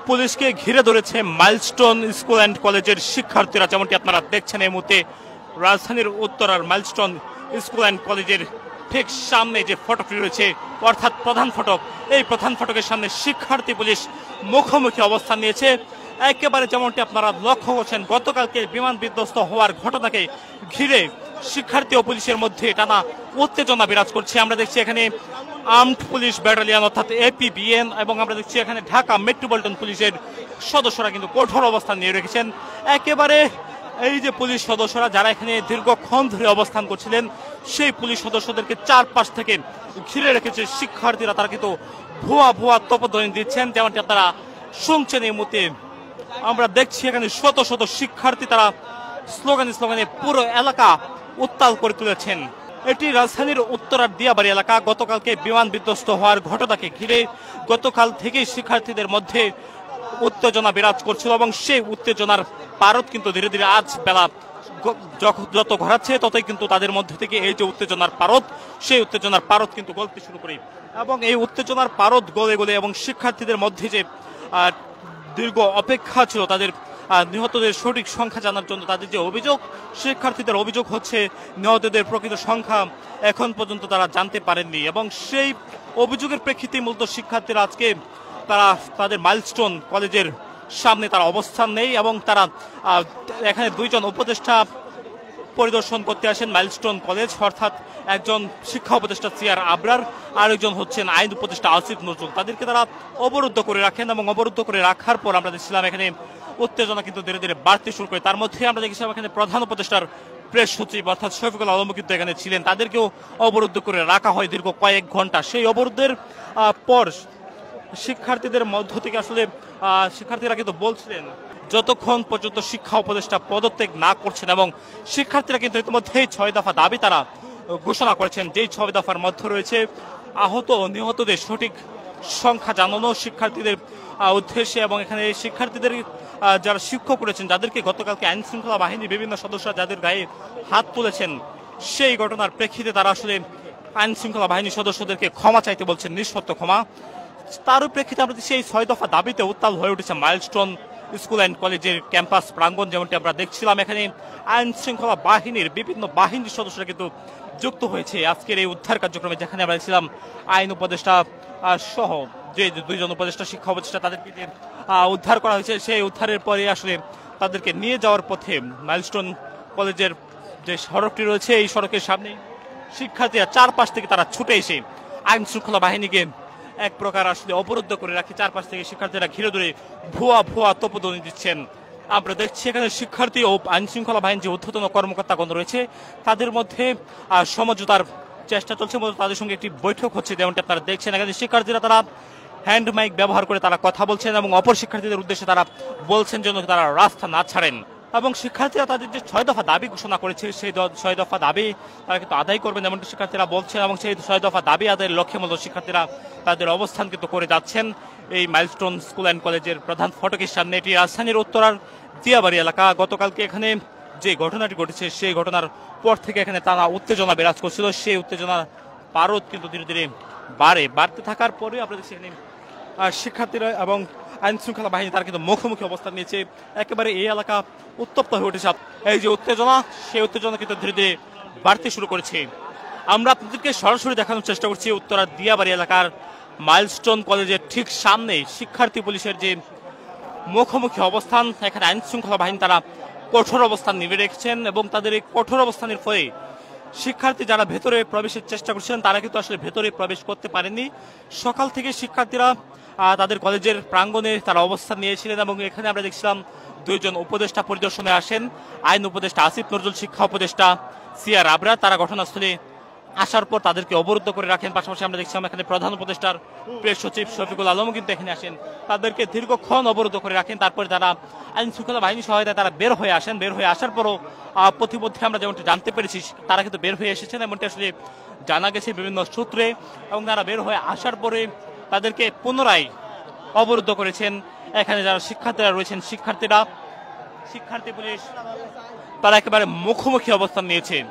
পুলিশকে ঘিরে ধরেছে মাইলস্টোন স্কুল অ্যান্ড কলেজের শিক্ষার্থীরা। যেমনটি আপনারা দেখছেন এই মুহূর্তে রাজধানীর উত্তরার মাইলস্টোন স্কুল অ্যান্ড কলেজের ঠিক সামনে যে ফটকটি রয়েছে, অর্থাৎ প্রধান ফটক, এই প্রধান ফটকের সামনে শিক্ষার্থী পুলিশ মুখোমুখি অবস্থান নিয়েছে। একেবারে যেমনটি আপনারা লক্ষ্য করছেন, গতকালকে বিমান বিধ্বস্ত হওয়ার ঘটনাকে ঘিরে শিক্ষার্থী ও পুলিশের মধ্যে টানা উত্তেজনা বিরাজ করছে। আমরা দেখছি এখানে আর্মড পুলিশ ব্যাটালিয়ন অর্থাৎ APBN এবং আমরা দেখছি এখানে ঢাকা মেট্রোপলিটন পুলিশের সদস্যরা কিন্তু কঠোর অবস্থান নিয়ে রেখেছেন। একেবারে এই যে পুলিশ সদস্যরা যারা এখানে দীর্ঘক্ষণ ধরে অবস্থান করছিলেন, সেই পুলিশ সদস্যদেরকে চারপাশ থেকে ঘিরে রেখেছে শিক্ষার্থীরা। তারা কিন্তু ভুয়া ভুয়া তপধ্বনি দিচ্ছেন, যেমনটি আপনারা শুনছেন এই মুহূর্তে। আমরা দেখছি এখানে শত শত শিক্ষার্থী তারা স্লোগানে পুরো এলাকা উত্তাল করে তুলেছেন। এটি রাজধানীর উত্তরার দিয়াবাড়ি এলাকা। গতকালকে বিমান বিধ্বস্ত হওয়ার ঘটনাকে ঘিরে গতকাল থেকেই শিক্ষার্থীদের মধ্যে উত্তেজনা বিরাজ করছিল এবং সেই উত্তেজনার পারদ কিন্তু ধীরে ধীরে আজ বেলা যত ঘোরাচ্ছে ততই কিন্তু তাদের মধ্যে থেকে এই যে উত্তেজনার পারদ, সেই উত্তেজনার পারদ কিন্তু গলতে শুরু করে এবং এই উত্তেজনার পারদ গলে গলে এবং শিক্ষার্থীদের মধ্যে যে দীর্ঘ অপেক্ষা ছিল তাদের নিহতদের সঠিক সংখ্যা জানার জন্য, তাদের যে অভিযোগ, শিক্ষার্থীদের অভিযোগ হচ্ছে নিহতদের প্রকৃত সংখ্যা এখন পর্যন্ত তারা জানতে পারেননি এবং সেই অভিযোগের প্রেক্ষিতে মূলত শিক্ষার্থীরা আজকে তারা তাদের মাইলস্টোন কলেজের সামনে তারা অবস্থান নেই এবং তারা এখানে দুইজন উপদেষ্টা পরিদর্শন করতে আসেন মাইলস্টোন কলেজ, অর্থাৎ একজন শিক্ষা উপদেষ্টা সিআর আবরার, আরেকজন হচ্ছেন আইন উপদেষ্টা আসিফ নজরুল। তাদেরকে তারা অবরুদ্ধ করে রাখেন এবং অবরুদ্ধ করে রাখার পর আমরা দেখছিলাম এখানে উত্তেজনা কিন্তু ধীরে ধীরে বাড়তে শুরু করে। তার মধ্যে আমরা দেখছিলাম এখানে প্রধান উপদেষ্টার প্রেস সচিব অর্থাৎ শফিকুল আলম কিন্তু এখানে ছিলেন, তাদেরকেও অবরুদ্ধ করে রাখা হয় দীর্ঘ কয়েক ঘন্টা। সেই অবরোধের পর শিক্ষার্থীদের মধ্য থেকে আসলে শিক্ষার্থীরা কিন্তু বলছিলেন যতক্ষণ পর্যন্ত শিক্ষা উপদেষ্টা পদত্যাগ না করছেন, এবং শিক্ষার্থীরা কিন্তু ইতিমধ্যেই 6 দফা দাবি তারা ঘোষণা করেছেন, যেই 6 দফার মধ্যে রয়েছে আহত ও নিহতদের সঠিক সংখ্যা জানানো শিক্ষার্থীদের উদ্দেশ্যে এবং এখানে শিক্ষার্থীদের যারা শিক্ষক রয়েছেন, যাদেরকে গতকালকে আইন শৃঙ্খলা বাহিনীর বিভিন্ন সদস্য যাদের গায়ে হাত তুলেছেন, সেই ঘটনার প্রেক্ষিতে তারা আসলে আইন শৃঙ্খলা বাহিনীর সদস্যদেরকে ক্ষমা চাইতে বলছেন, নিঃশর্ত ক্ষমা। তারও প্রেক্ষিতে আমরা সেই 6 দফা দাবিতে উত্তাল হয়ে উঠেছে মাইলস্টোন স্কুল অ্যান্ড কলেজের ক্যাম্পাস প্রাঙ্গণ। যেমনটি আমরা দেখছিলাম এখানে আইন শৃঙ্খলা বাহিনীর বিভিন্ন বাহিনীর সদস্যরা কিন্তু যুক্ত হয়েছে আজকের এই উদ্ধার কার্যক্রমে, যেখানে আমরা দেখছিলাম আইন উপদেষ্টা সহ যে দুইজন উপদেষ্টা শিক্ষা উপদেষ্টা তাদেরকে যে উদ্ধার করা হয়েছে, সেই উদ্ধারের পরে আসলে তাদেরকে নিয়ে যাওয়ার পথে মাইলস্টোন কলেজের যে সড়কটি রয়েছে, এই সড়কের সামনে শিক্ষার্থীরা চারপাশ থেকে তারা ছুটে এসে আইন শৃঙ্খলা বাহিনীকে এক প্রকার আসলে অবরুদ্ধ করে রাখে। চারপাশ থেকে শিক্ষার্থীরা ঘিরে ধরে ভুয়া ভুয়া তপধ্বনি দিচ্ছেন। আমরা দেখছি এখানে শিক্ষার্থী ও আইন শৃঙ্খলা বাহিনীর যে ঊর্ধ্বতন কর্মকর্তাগণ রয়েছে তাদের মধ্যে সমঝোতার চেষ্টা চলছে, তাদের সঙ্গে একটি বৈঠক হচ্ছে। যেমনটি আপনারা দেখছেন এখানে শিক্ষার্থীরা তারা হ্যান্ড মাইক ব্যবহার করে তারা কথা বলছেন এবং অপর শিক্ষার্থীদের উদ্দেশ্যে তারা বলছেন যেন তারা রাস্তা না ছাড়েন এবং শিক্ষার্থীরা তাদের যে 6 দফা দাবি ঘোষণা করেছে সেই 6 দফা দাবি তারা কিন্তু আদায় করবেন এমনটি শিক্ষার্থীরা বলছেন এবং সেই 6 দফা দাবি আদায়ের লক্ষ্যে মূলত শিক্ষার্থীরা তাদের অবস্থান কিন্তু করে যাচ্ছেন এই মাইলস্টোন স্কুল অ্যান্ড কলেজের প্রধান ফটকের সামনে। এটি রাজধানীর উত্তরার দিয়াবাড়ি এলাকা। গতকালকে এখানে যে ঘটনাটি ঘটেছে সেই ঘটনার পর থেকে এখানে টানা উত্তেজনা বিরাজ করছিল। সেই উত্তেজনার পারদ কিন্তু ধীরে ধীরে বাড়তে থাকার পরে আমরা দেখছি এখানে শিক্ষার্থীরা এবং আইন শৃঙ্খলা বাহিনী তারা কিন্তু মুখোমুখি অবস্থান নিয়েছে। একেবারে এই এলাকা উত্তপ্ত হয়ে উঠেছে। এই যে উত্তেজনা, সেই উত্তেজনা কিন্তু ধীরে ধীরে বাড়তে শুরু করেছে। আমরা আপনাদেরকে সরাসরি দেখানোর চেষ্টা করছি উত্তরার দিয়াবাড়ি এলাকার মাইলস্টোন কলেজের ঠিক সামনে শিক্ষার্থী পুলিশের যে মুখোমুখি অবস্থান। এখানে আইন শৃঙ্খলা বাহিনী তারা কঠোর অবস্থান নিয়ে রেখেছেন এবং তাদের এই কঠোর অবস্থানের ফলে শিক্ষার্থী যারা ভেতরে প্রবেশের চেষ্টা করছিলেন তারা কিন্তু আসলে ভেতরে প্রবেশ করতে পারেননি। সকাল থেকে শিক্ষার্থীরা তাদের কলেজের প্রাঙ্গণে তারা অবস্থান নিয়েছিলেন এবং এখানে আমরা দেখছিলাম দুইজন উপদেষ্টা পরিদর্শনে আসেন, আইন উপদেষ্টা আসিফ নজরুল, শিক্ষা উপদেষ্টা সিআর আবরার। তারা ঘটনাস্থলে আসার পর তাদেরকে অবরুদ্ধ করে রাখেন। পাশাপাশি আমরা দেখছিলাম এখানে প্রধান উপদেষ্টার প্রেস সচিব শফিকুল আলম কিন্তু এখানে আসেন, তাদেরকে দীর্ঘক্ষণ অবরুদ্ধ করে রাখেন। তারপরে তারা আইন শৃঙ্খলা বাহিনীর সহায়তায় তারা বের হয়ে আসেন। বের হয়ে আসার পরও প্রতিমধ্যে আমরা যেমনটি জানতে পেরেছি তারা কিন্তু বের হয়ে এসেছেন এমনটি আসলে জানা গেছে বিভিন্ন সূত্রে এবং তারা বের হয়ে আসার পরে তাদেরকে পুনরায় অবরুদ্ধ করেছেন। এখানে যারা শিক্ষার্থীরা রয়েছেন শিক্ষার্থী পুলিশ তারা একেবারে মুখোমুখি অবস্থান নিয়েছেন।